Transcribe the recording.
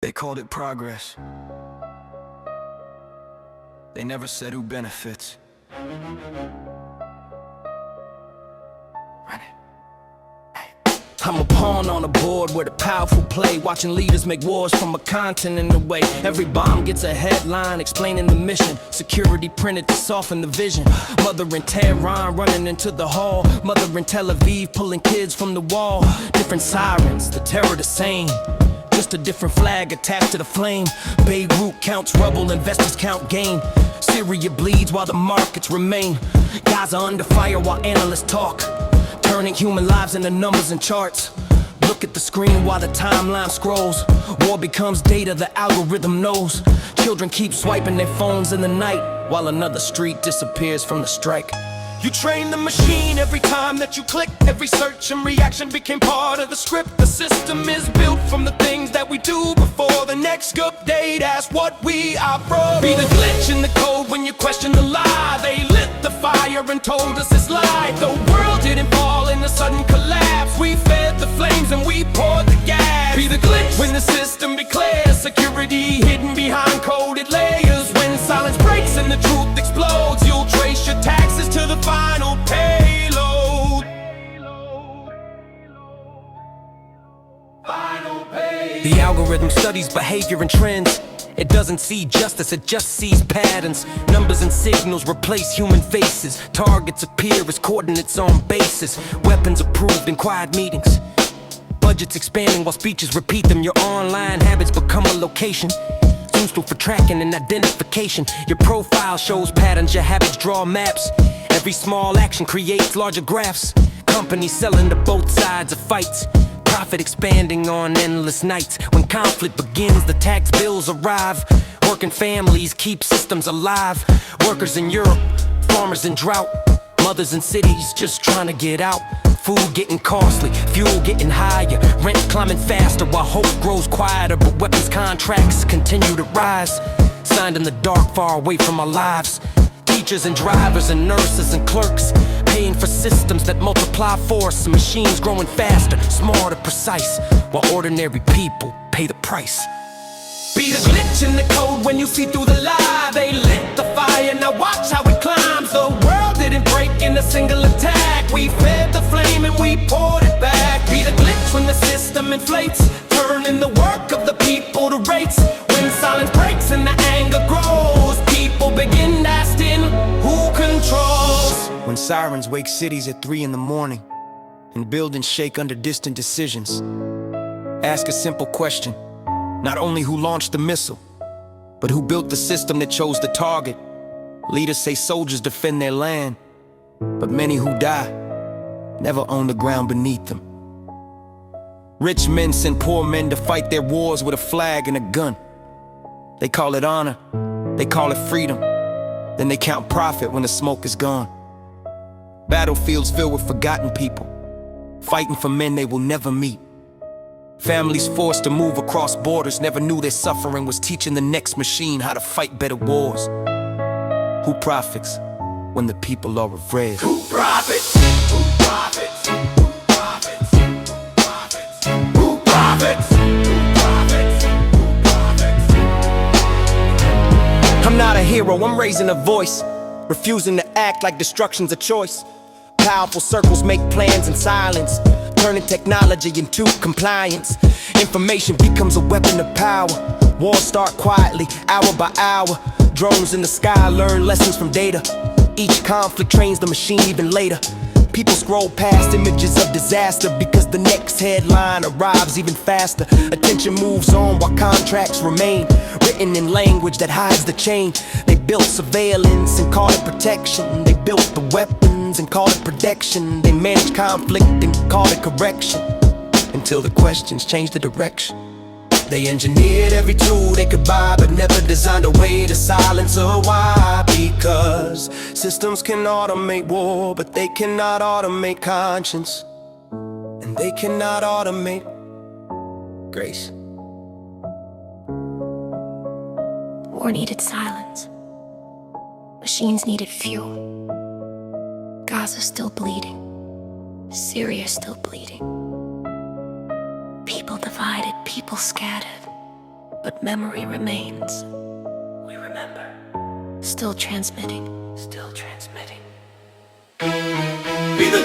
They called it progress. They never said who benefits. Run it. I'm a pawn on a board where the powerful play, watching leaders make wars from a continent away. Every bomb gets a headline explaining the mission. Security printed to soften the vision. Mother in Tehran running into the hall. Mother in Tel Aviv pulling kids from the wall. Different sirens, the terror the same. Just a different flag attached to the flame. Beirut counts rubble, investors count gain. Syria bleeds while the markets remain. Gaza under fire while analysts talk, turning human lives into numbers and charts. Look at the screen while the timeline scrolls. War becomes data the algorithm knows. Children keep swiping their phones in the night while another street disappears from the strike. You train the machine every time that you click. Every search and reaction became part of the script. The system is built from the things that we do before the next update asks what we are from. Be the glitch in the code when you question the lie. They lit the fire and told us it's light. The world didn't fall in a sudden collapse. We fed the flames and we poured the gas. Be the glitch when the system declares security hidden behind coded layers. When silence breaks and the truth explodes, you'll trace your taxes to the final payload. The algorithm studies behavior and trends. It doesn't see justice, it just sees patterns. Numbers and signals replace human faces. Targets appear as coordinates on basis. Weapons approved in quiet meetings. Budgets expanding while speeches repeat them. Your online habits become a location. Useful for tracking and identification. Your profile shows patterns, your habits draw maps. Every small action creates larger graphs. Companies selling to both sides of fights. Profit expanding on endless nights. When conflict begins, the tax bills arrive. Working families keep systems alive. Workers in Europe, farmers in drought. Mothers in cities just trying to get out. Food getting costly, fuel getting higher. Rent climbing faster while hope grows quieter. But weapons contracts continue to rise. Signed in the dark, far away from our lives. Teachers and drivers and nurses and clerks paying for systems that multiply force. Machines growing faster, smarter, precise, while ordinary people pay the price. Be the glitch in the code when you see through the lie. They lit the fire, now watch how it climbs. The world didn't break in a single attack. We fed the flame and we poured it back. Be the glitch when the system inflates, turning the work of the people to rates. When silence breaks and the anger grows, people begin asking who controls. When sirens wake cities at 3 in the morning and buildings shake under distant decisions, ask a simple question. Not only who launched the missile, but who built the system that chose the target. Leaders say soldiers defend their land, but many who die never own the ground beneath them. Rich men send poor men to fight their wars with a flag and a gun. They call it honor, they call it freedom. Then they count profit when the smoke is gone. Battlefields filled with forgotten people, fighting for men they will never meet. Families forced to move across borders never knew their suffering was teaching the next machine how to fight better wars. Who profits when the people are afraid? Who profits? Who profits? Who profits? Who profits? Who profits? Who profits? Who profits? I'm not a hero, I'm raising a voice, refusing to act like destruction's a choice. Powerful circles make plans in silence, turning technology into compliance. Information becomes a weapon of power. Wars start quietly, hour by hour. Drones in the sky learn lessons from data. Each conflict trains the machine even later. People scroll past images of disaster because the next headline arrives even faster. Attention moves on while contracts remain, written in language that hides the chain. They built surveillance and called it protection. They built the weapons and called it protection. They managed conflict and called it correction, until the questions changed the direction. They engineered every tool they could buy, but never designed a way to silence a why. Because systems can automate war, but they cannot automate conscience, and they cannot automate grace. War needed silence. Machines needed fuel. Gaza's still bleeding. Syria still bleeding. People divided, people scattered. but memory remains. We remember. Still transmitting. Still transmitting. Be the